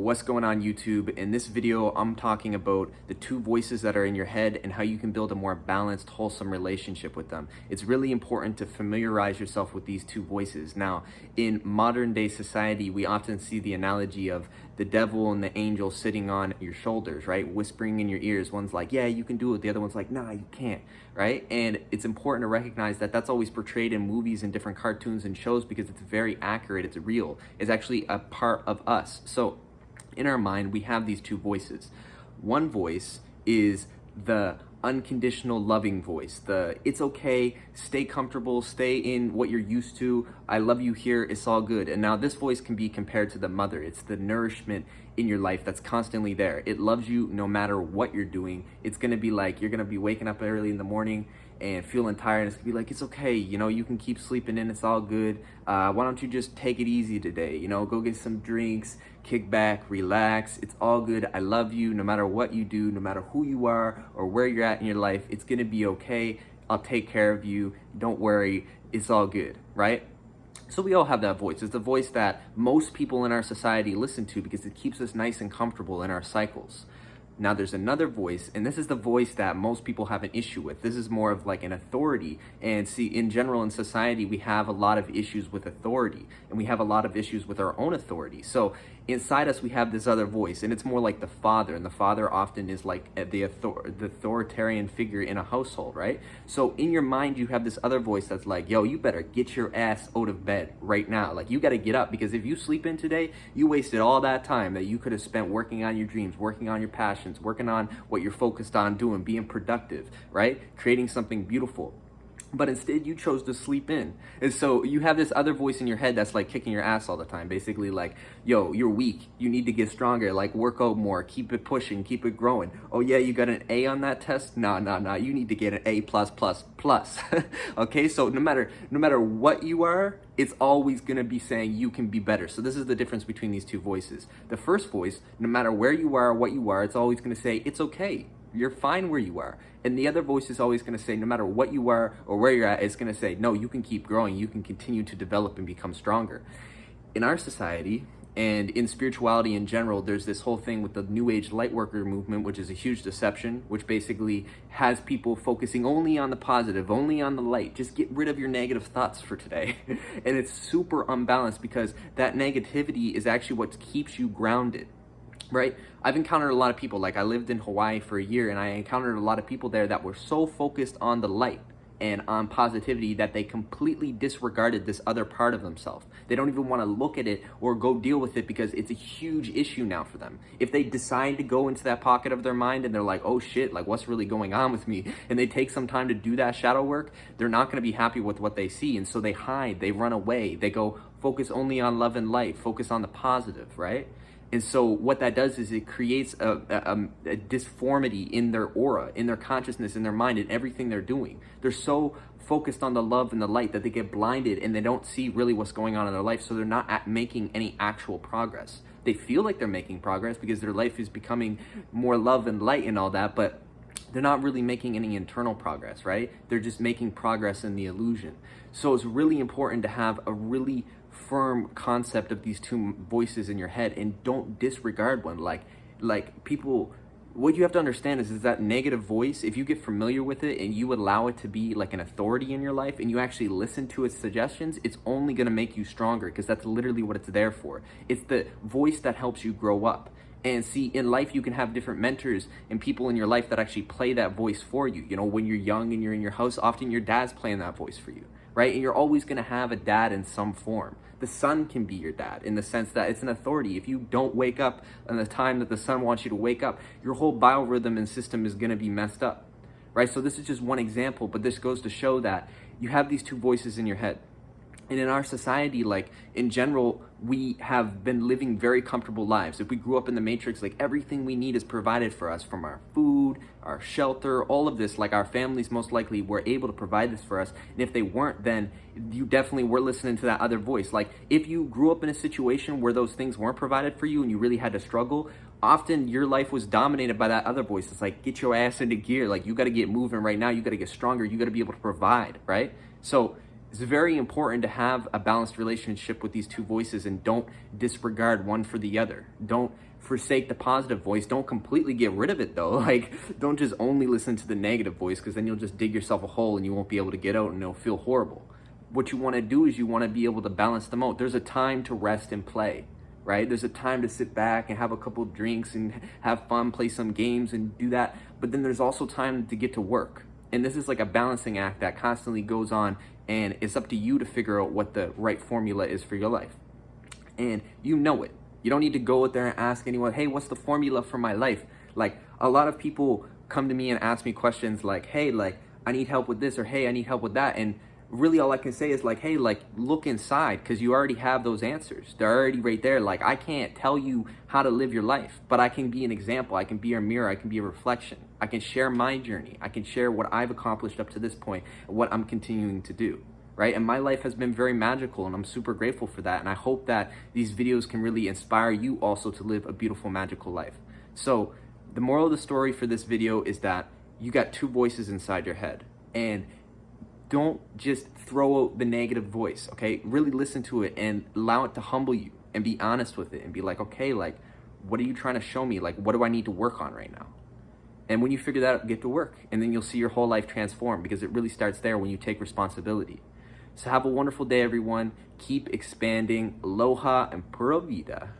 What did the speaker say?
What's going on YouTube? In this video, I'm talking about the two voices that are in your head and how you can build a more balanced, wholesome relationship with them. It's really important to familiarize yourself with these two voices. Now, in modern day society, we often see the analogy of the devil and the angel sitting on your shoulders, right? Whispering in your ears. One's like, yeah, you can do it. The other one's like, nah, you can't, right? And it's important to recognize that that's always portrayed in movies and different cartoons and shows because it's very accurate. It's real. It's actually a part of us. So in our mind, we have these two voices. One voice is the unconditional loving voice, the it's okay, stay comfortable, stay in what you're used to, I love you here, it's all good. And now this voice can be compared to the mother. It's the nourishment in your life that's constantly there. It loves you no matter what you're doing. It's gonna be like, you're gonna be waking up early in the morning and feeling tired, and it's gonna be like, it's okay, you know, you can keep sleeping in, it's all good. Why don't you just take it easy today? You know, go get some drinks, kick back, relax, it's all good. I love you no matter what you do, no matter who you are or where you're at in your life, it's gonna be okay. I'll take care of you, don't worry, it's all good, right? So we all have that voice. It's the voice that most people in our society listen to because it keeps us nice and comfortable in our cycles. Now there's another voice, and this is the voice that most people have an issue with. This is more of like an authority. And see, in general in society, we have a lot of issues with authority, and we have a lot of issues with our own authority. So inside us, we have this other voice, and it's more like the father, and the father often is like the authoritarian figure in a household, right? So in your mind, you have this other voice that's like, yo, you better get your ass out of bed right now. Like, you got to get up, because if you sleep in today, you wasted all that time that you could have spent working on your dreams, working on your passions, working on what you're focused on doing, being productive, right? Creating something beautiful. But instead you chose to sleep in. And so you have this other voice in your head that's like kicking your ass all the time. Basically like, yo, you're weak. You need to get stronger. Like, work out more, keep it pushing, keep it growing. Oh yeah, you got an A on that test? Nah. You need to get an A+++. Okay, so no matter what you are, it's always gonna be saying you can be better. So this is the difference between these two voices. The first voice, no matter where you are, what you are, it's always gonna say, it's okay. You're fine where you are. And the other voice is always going to say, no matter what you are or where you're at, it's going to say, no, you can keep growing. You can continue to develop and become stronger. In our society and in spirituality in general, there's this whole thing with the New Age Lightworker movement, which is a huge deception, which basically has people focusing only on the positive, only on the light. Just get rid of your negative thoughts for today. And it's super unbalanced because that negativity is actually what keeps you grounded. Right? I've encountered a lot of people, like I lived in Hawaii for a year, and I encountered a lot of people there that were so focused on the light and on positivity that they completely disregarded this other part of themselves. They don't even want to look at it or go deal with it because it's a huge issue now for them. If they decide to go into that pocket of their mind and they're like, oh shit, like what's really going on with me? And they take some time to do that shadow work, they're not going to be happy with what they see. And so they hide, they run away, they go focus only on love and light, focus on the positive, right? And so what that does is it creates a disformity in their aura, in their consciousness, in their mind, in everything they're doing. They're so focused on the love and the light that they get blinded and they don't see really what's going on in their life. So they're not making any actual progress. They feel like they're making progress because their life is becoming more love and light and all that, but they're not really making any internal progress, right? They're just making progress in the illusion. So it's really important to have a really firm concept of these two voices in your head and don't disregard one. Like people, what you have to understand is that negative voice, if you get familiar with it and you allow it to be like an authority in your life and you actually listen to its suggestions, it's only going to make you stronger because that's literally what it's there for. It's the voice that helps you grow up. And see, in life, you can have different mentors and people in your life that actually play that voice for you. You know, when you're young and you're in your house, often your dad's playing that voice for you, right? And you're always going to have a dad in some form. The sun can be your dad in the sense that it's an authority. If you don't wake up in the time that the sun wants you to wake up, your whole biorhythm and system is going to be messed up, right? So this is just one example, but this goes to show that you have these two voices in your head. And in our society, like in general, we have been living very comfortable lives. If we grew up in the Matrix, like everything we need is provided for us, from our food, our shelter, all of this. Like our families most likely were able to provide this for us. And if they weren't, then you definitely were listening to that other voice. Like if you grew up in a situation where those things weren't provided for you and you really had to struggle, often your life was dominated by that other voice. It's like, get your ass into gear. Like you got to get moving right now. You got to get stronger. You got to be able to provide, right? So It's very important to have a balanced relationship with these two voices, and don't disregard one for the other. Don't forsake the positive voice. Don't completely get rid of it though. Like, don't just only listen to the negative voice, because then you'll just dig yourself a hole and you won't be able to get out, and it'll feel horrible. What you want to do is you want to be able to balance them out. There's a time to rest and play, right? There's a time to sit back and have a couple of drinks and have fun, play some games and do that. But then there's also time to get to work. And this is like a balancing act that constantly goes on, and it's up to you to figure out what the right formula is for your life. And you know it. You don't need to go out there and ask anyone, hey, what's the formula for my life? Like, a lot of people come to me and ask me questions like, hey, like, I need help with this, or hey, I need help with that. And really all I can say is like, hey, like, look inside, because you already have those answers. They're already right there. Like, I can't tell you how to live your life, but I can be an example. I can be a mirror. I can be a reflection. I can share my journey. I can share what I've accomplished up to this point and what I'm continuing to do, right? And my life has been very magical, and I'm super grateful for that. And I hope that these videos can really inspire you also to live a beautiful, magical life. So the moral of the story for this video is that you got two voices inside your head, and don't just throw out the negative voice, okay? Really listen to it and allow it to humble you, and be honest with it and be like, okay, like, what are you trying to show me? Like, what do I need to work on right now? And when you figure that out, get to work, and then you'll see your whole life transform, because it really starts there when you take responsibility. So have a wonderful day, everyone. Keep expanding. Aloha and pura vida.